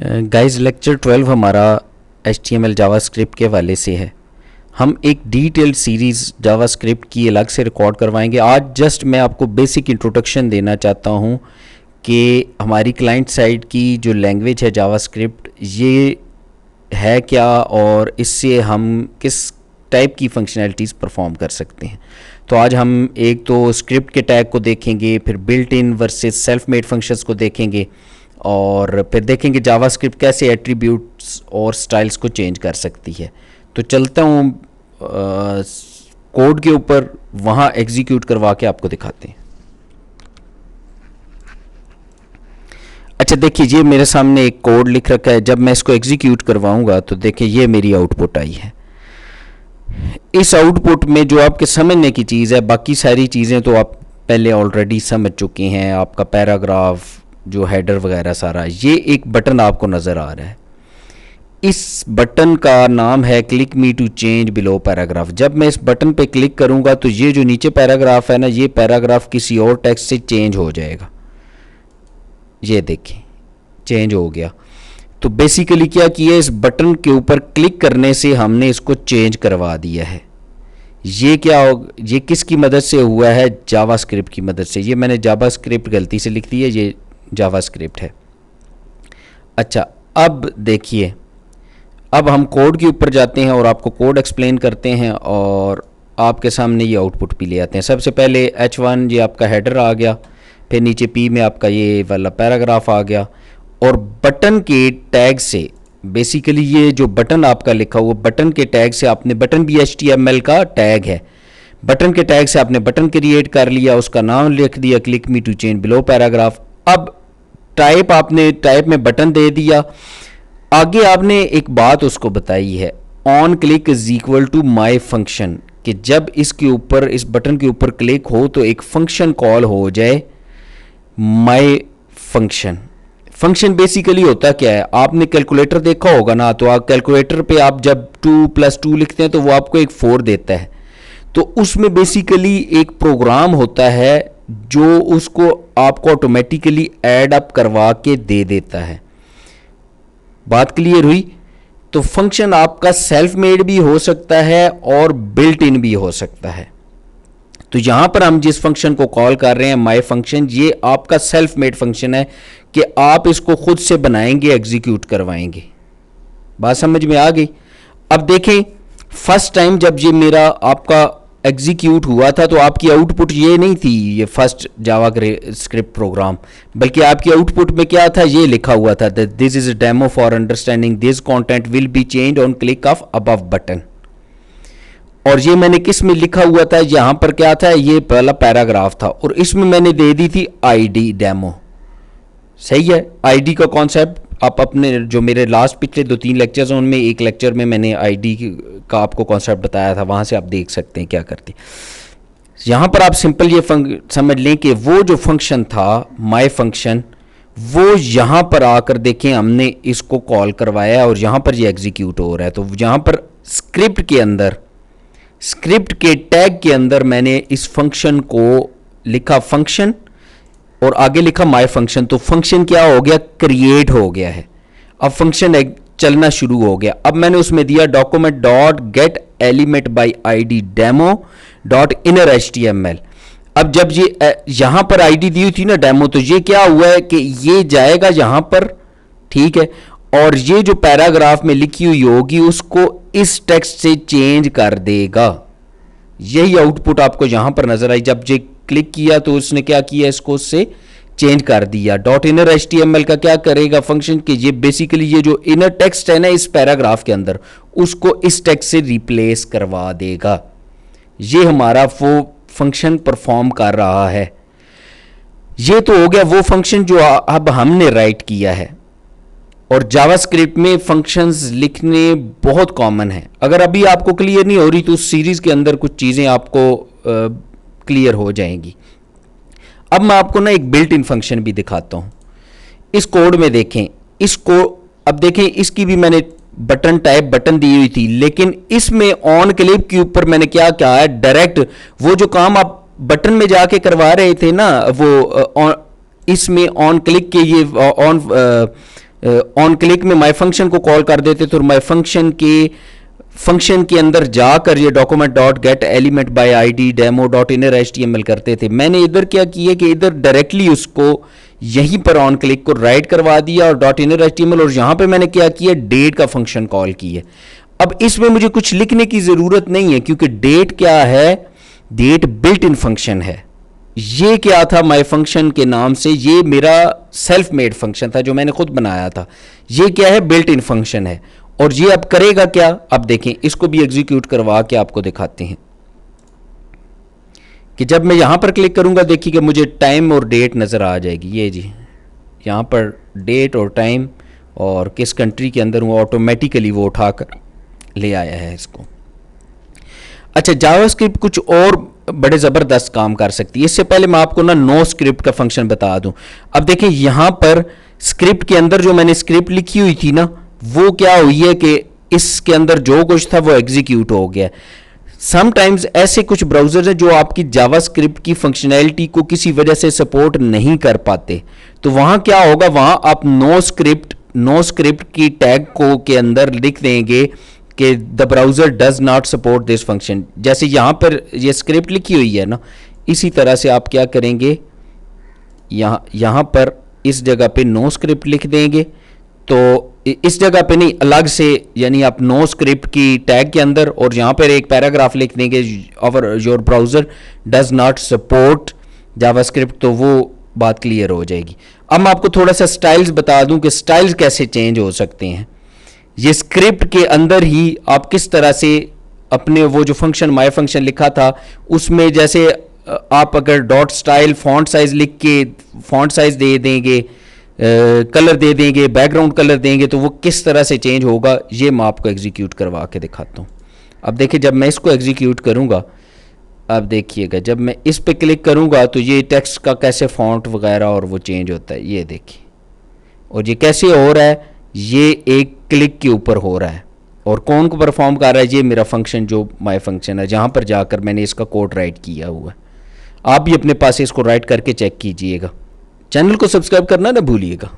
Guys lecture 12 हमारा HTML JavaScript के हवाले से है। हम एक डिटेल्ड सीरीज़ जावास्क्रिप्ट की अलग से रिकॉर्ड करवाएंगे। आज जस्ट मैं आपको बेसिक इंट्रोडक्शन देना चाहता हूँ कि हमारी क्लाइंट साइड की जो लैंग्वेज है जावास्क्रिप्ट ये है क्या और इससे हम किस टाइप की फंक्शनैलिटीज़ परफॉर्म कर सकते हैं। तो आज हम एक तो स्क्रिप्ट के टैग को देखेंगे, फिर built in versus self made functions को देखेंगे और फिर देखेंगे जावास्क्रिप्ट कैसे एट्रीब्यूट्स और स्टाइल्स को चेंज कर सकती है। तो चलता हूँ कोड के ऊपर, वहाँ एग्जीक्यूट करवा के आपको दिखाते हैं। अच्छा देखिए, ये मेरे सामने एक कोड लिख रखा है। जब मैं इसको एग्जीक्यूट करवाऊंगा तो देखिए ये मेरी आउटपुट आई है। इस आउटपुट में जो आपके समझने की चीज़ है, बाकी सारी चीज़ें तो आप पहले ऑलरेडी समझ चुके हैं। आपका पैराग्राफ, जो हेडर वगैरह सारा, ये एक बटन आपको नज़र आ रहा है। इस बटन का नाम है click me to change below paragraph. जब मैं इस बटन पे क्लिक करूंगा तो ये जो नीचे पैराग्राफ है ना, ये पैराग्राफ किसी और टेक्स्ट से चेंज हो जाएगा। ये देखें चेंज हो गया। तो बेसिकली क्या किया, इस बटन के ऊपर क्लिक करने से हमने इसको चेंज करवा दिया है। ये क्या हो, ये किसकी मदद से हुआ है? जावास्क्रिप्ट की मदद से। ये मैंने जावास्क्रिप्ट गलती से लिख दी है, ये जावास्क्रिप्ट है। अच्छा अब देखिए, अब हम कोड के ऊपर जाते हैं और आपको कोड एक्सप्लेन करते हैं और आपके सामने ये आउटपुट भी ले आते हैं। सबसे पहले H1 ये आपका हेडर आ गया, फिर नीचे P में आपका ये वाला पैराग्राफ आ गया और बटन के टैग से, बेसिकली ये जो बटन आपका लिखा हुआ बटन के टैग से आपने, बटन भी HTML का टैग है, बटन के टैग से आपने बटन क्रिएट कर लिया, उसका नाम लिख दिया click me to change below paragraph. अब टाइप आपने टाइप में बटन दे दिया। आगे आपने एक बात उसको बताई है, on click is equal to my function, कि जब इसके ऊपर, इस बटन के ऊपर क्लिक हो तो एक फंक्शन कॉल हो जाए, माई फंक्शन। फंक्शन बेसिकली होता क्या है, आपने कैलकुलेटर देखा होगा ना, तो आप कैलकुलेटर पे आप जब 2 + 2 लिखते हैं तो वो आपको एक 4 देता है। तो उसमें बेसिकली एक प्रोग्राम होता है जो उसको आपको ऑटोमेटिकली ऐड अप करवा के दे देता है। बात क्लियर हुई? तो फंक्शन आपका सेल्फ मेड भी हो सकता है और बिल्ट इन भी हो सकता है। तो यहां पर हम जिस फंक्शन को कॉल कर रहे हैं माई फंक्शन, ये आपका सेल्फ मेड फंक्शन है कि आप इसको खुद से बनाएंगे, एग्जीक्यूट करवाएंगे। बात समझ में आ गई? अब देखें, फर्स्ट टाइम जब ये मेरा आपका एग्जीक्यूट हुआ था तो आपकी आउटपुट ये नहीं थी, ये फर्स्ट जावा स्क्रिप्ट प्रोग्राम, बल्कि आपकी आउटपुट में क्या था, ये लिखा हुआ था that this is a demo for understanding this content will be changed on click of above button. और ये मैंने किस में लिखा हुआ था, यहां पर क्या था, ये पहला पैराग्राफ था और इसमें मैंने दे दी थी आईडी डेमो। सही है? आईडी का कॉन्सेप्ट आप अपने जो मेरे लास्ट पिछले 2-3 लेक्चर्स हैं उनमें एक लेक्चर में मैंने आईडी का आपको कॉन्सेप्ट बताया था, वहाँ से आप देख सकते हैं क्या करते। यहाँ पर आप सिंपल ये समझ लें कि वो जो फंक्शन था माय फंक्शन, वो यहाँ पर आकर देखें हमने इसको कॉल करवाया और यहाँ पर ये एग्जीक्यूट हो रहा है। तो यहाँ पर स्क्रिप्ट के अंदर, स्क्रिप्ट के टैग के अंदर मैंने इस फंक्शन को लिखा फंक्शन और आगे लिखा माय फंक्शन। तो फंक्शन क्या हो गया, क्रिएट हो गया है। अब फंक्शन चलना शुरू हो गया। अब मैंने उसमें दिया document dot gate element by ID demo dot inner HTML। अब जब ये यहां पर आईडी दी हुई थी ना डेमो, तो ये क्या हुआ है कि ये जाएगा यहां पर, ठीक है, और ये जो पैराग्राफ में लिखी हुई होगी उसको इस टेक्स्ट से चेंज कर देगा। यही आउटपुट आपको यहां पर नजर आई। जब ये क्लिक किया तो उसने क्या किया, इसको उससे चेंज कर दिया। डॉट इनर HTML का क्या करेगा फंक्शन, कि ये बेसिकली ये जो इनर टेक्स्ट है ना इस पैराग्राफ के अंदर, उसको इस टेक्स्ट से रिप्लेस करवा देगा। ये हमारा वो फंक्शन परफॉर्म कर रहा है। ये तो हो गया वो फंक्शन जो अब हमने राइट किया है। और जावास्क्रिप्ट में फंक्शंस लिखने बहुत कॉमन है। अगर अभी आपको क्लियर नहीं हो रही तो उस सीरीज के अंदर कुछ चीजें आपको क्लियर हो जाएंगी। अब मैं आपको ना एक बिल्ट इन फंक्शन भी दिखाता हूं। इस कोड में देखें, इसको अब देखें, इसकी भी मैंने बटन टाइप बटन दी हुई थी, लेकिन इसमें ऑन क्लिक के ऊपर मैंने क्या कहा है, डायरेक्ट वो जो काम आप बटन में जाके करवा रहे थे ना, वो इसमें ऑन क्लिक के ये ऑन ऑन क्लिक में माई फंक्शन को कॉल कर देते तो माई फंक्शन के अंदर जाकर ये document dot gate element by ID demo dot inner HTML करते थे। मैंने इधर क्या किया कि इधर डायरेक्टली उसको यहीं पर ऑन क्लिक को राइट करवा दिया और डॉट इनर HTML, और यहां पे मैंने क्या किया, डेट का फंक्शन कॉल किया। अब इसमें मुझे कुछ लिखने की जरूरत नहीं है क्योंकि डेट क्या है, डेट बिल्ट इन फंक्शन है। ये क्या था, माय फंक्शन के नाम से, ये मेरा सेल्फ मेड फंक्शन था जो मैंने खुद बनाया था। ये क्या है, बिल्ट इन फंक्शन है। और ये अब करेगा क्या, अब देखें, इसको भी एग्जीक्यूट करवा के आपको दिखाते हैं कि जब मैं यहां पर क्लिक करूंगा देखिए कि मुझे टाइम और डेट नजर आ जाएगी। ये जी यहां पर डेट और टाइम और किस कंट्री के अंदर हूं, ऑटोमेटिकली वो उठाकर ले आया है इसको। अच्छा, जावास्क्रिप्ट कुछ और बड़े ज़बरदस्त काम कर सकती है। इससे पहले मैं आपको ना नो स्क्रिप्ट का फंक्शन बता दूं। अब देखें यहां पर स्क्रिप्ट के अंदर जो मैंने स्क्रिप्ट लिखी हुई थी ना, वो क्या हुई है कि इसके अंदर जो कुछ था वो एग्जीक्यूट हो गया। समटाइम्स ऐसे कुछ ब्राउजर्स हैं जो आपकी जावास्क्रिप्ट की फंक्शनैलिटी को किसी वजह से सपोर्ट नहीं कर पाते, तो वहां क्या होगा, वहां आप नो स्क्रिप्ट की टैग को के अंदर लिख देंगे कि the browser does not support this function. जैसे यहां पर ये स्क्रिप्ट लिखी हुई है ना, इसी तरह से आप क्या करेंगे, यहां पर इस जगह पे नो स्क्रिप्ट लिख देंगे। तो इस जगह पे नहीं, अलग से, यानी आप नो स्क्रिप्ट की टैग के अंदर और यहां पर एक पैराग्राफ लिख देंगे, your browser does not support JavaScript, तो वो बात क्लियर हो जाएगी। अब मैं आपको थोड़ा सा स्टाइल्स बता दूं कि स्टाइल्स कैसे चेंज हो सकते हैं। ये स्क्रिप्ट के अंदर ही आप किस तरह से अपने वो जो फंक्शन माय फंक्शन लिखा था उसमें, जैसे आप अगर डॉट स्टाइल फॉन्ट साइज लिख के फॉन्ट साइज दे देंगे, कलर दे देंगे, बैकग्राउंड कलर देंगे, तो वो किस तरह से चेंज होगा ये मैं आपको एग्जीक्यूट करवा के दिखाता हूँ। अब देखिए जब मैं इसको एग्जीक्यूट करूँगा, अब देखिएगा जब मैं इस पे क्लिक करूँगा तो ये टेक्स्ट का कैसे फॉन्ट वगैरह और वो चेंज होता है, ये देखिए। और ये कैसे हो रहा है, ये एक क्लिक के ऊपर हो रहा है। और कौन को परफॉर्म कर रहा है, ये मेरा फंक्शन जो माय फंक्शन है, जहाँ पर जाकर मैंने इसका कोड राइट किया हुआ है। आप भी अपने पास इसको राइट करके चेक कीजिएगा। चैनल को सब्सक्राइब करना ना भूलिएगा।